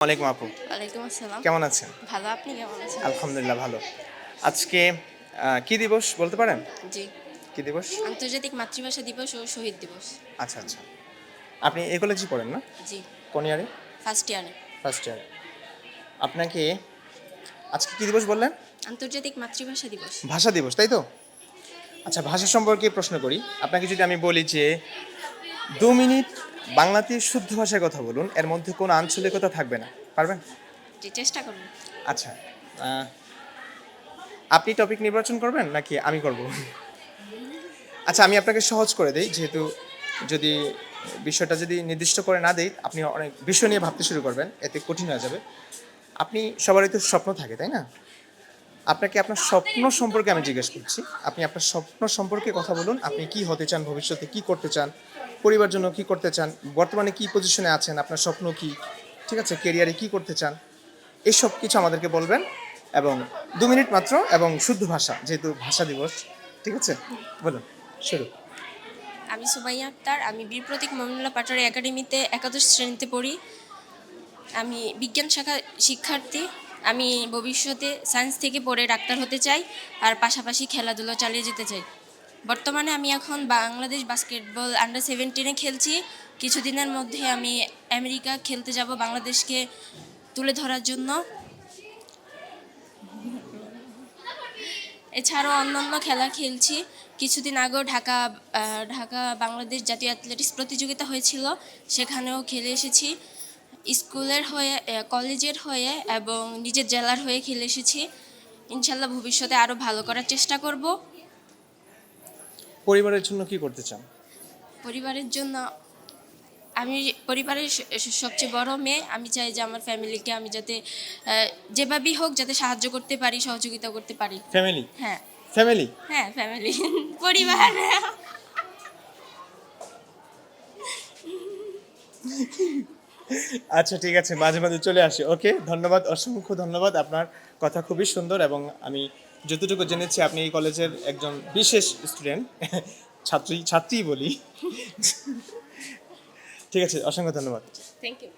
ওয়ালাইকুম আপু, ওয়ালাইকুম আসসালাম। কেমন আছেন? ভালো, আপনি কেমন আছেন? আলহামদুলিল্লাহ ভালো। আজকে কি দিবস বলতে পারেন? জি। কি দিবস? আন্তর্জাতিক মাতৃভাষা দিবস ও শহীদ দিবস। আচ্ছা আচ্ছা। আপনি এই কলেজে পড়েন না? জি, কোন ইয়ারে? ফার্স্ট ইয়ারে। ফার্স্ট ইয়ারে। আপনাকে আজকে কি দিবস বললেন? আন্তর্জাতিক মাতৃভাষা দিবস। ভাষা দিবস, তাই তো? আচ্ছা, ভাষা সম্পর্কে প্রশ্ন করি। আপনাকে যদি আমি বলি যে ২ মিনিট বাংলাতে শুদ্ধ ভাষায় কথা বলুন, এর মধ্যে কোনো আঞ্চলিকতা থাকবে না। পারবেন? জি, চেষ্টা করুন। আচ্ছা। আপনি টপিক নির্বাচন করবেন নাকি আমি করব? আচ্ছা, আমি আপনাকে সহজ করে দেই, যেহেতু যদি বিষয়টা যদি নির্দিষ্ট করে না দেই, আপনি অনেক বিষয় নিয়ে ভাবতে শুরু করবেন, এতে কঠিন হয়ে যাবে। আপনি সবারই তো স্বপ্ন থাকে, তাই না? আপনাকে আপনার স্বপ্ন সম্পর্কে আমি জিজ্ঞেস করছি। আপনি আপনার স্বপ্ন সম্পর্কে কথা বলুন। আপনি কি হতে চান, ভবিষ্যতে কি করতে চান, পরিবার জন্য কি করতে চান, বর্তমানে কি পজিশনে আছেন, আপনার স্বপ্ন কি, ঠিক আছে, কেরিয়ারে কি করতে চান, এইসব কিছু আমাদেরকে বলবেন। এবং ২ মিনিট মাত্র, এবং শুদ্ধ ভাষা, যেহেতু ভাষা দিবস, ঠিক আছে? বলুন, শুরু। আমি সুমাইয়া আক্তার। আমি বীর প্রতীক মমিনুল্লাহ পাটোয়ারি একাডেমিতে একাদশ শ্রেণীতে পড়ি। আমি বিজ্ঞান শাখা শিক্ষার্থী। আমি ভবিষ্যতে সায়েন্স থেকে পড়ে ডাক্তার হতে চাই, আর পাশাপাশি খেলাধুলো চালিয়ে যেতে চাই। বর্তমানে আমি এখন বাংলাদেশ বাস্কেটবল আন্ডার 17-এ খেলছি। কিছুদিনের মধ্যে আমি আমেরিকা খেলতে যাব বাংলাদেশকে তুলে ধরার জন্য। এছাড়াও অন্যান্য খেলা খেলছি। কিছুদিন আগেও ঢাকা বাংলাদেশ জাতীয় অ্যাথলেটিক্স প্রতিযোগিতা হয়েছিল, সেখানেও খেলে এসেছি। স্কুলের হয়ে, কলেজের হয়ে এবং নিজের জেলার হয়ে খেলে এসেছি। ইনশাল্লাহ ভবিষ্যতে আরও ভালো করার চেষ্টা করব। পরিবারের জন্য কি করতে চান? পরিবারের জন্য, আমি পরিবারের সবচেয়ে বড় মেয়ে। আমি চাই যে আমার ফ্যামিলিকে আমি যাতে যেভাবেই হোক যাতে সাহায্য করতে পারি, সহযোগিতা করতে পারি। ফ্যামিলি? হ্যাঁ, ফ্যামিলি? হ্যাঁ, ফ্যামিলি। পরিবার। আচ্ছা, ঠিক আছে, মাঝে মাঝে চলে আসে। ওকে, ধন্যবাদ, অসংখ্য ধন্যবাদ। আপনার কথা খুবই সুন্দর, এবং আমি যতটুকু জেনেছি আপনি এই কলেজের একজন বিশেষ স্টুডেন্ট, ছাত্রীই বলি। ঠিক আছে, অসংখ্য ধন্যবাদ। Thank you.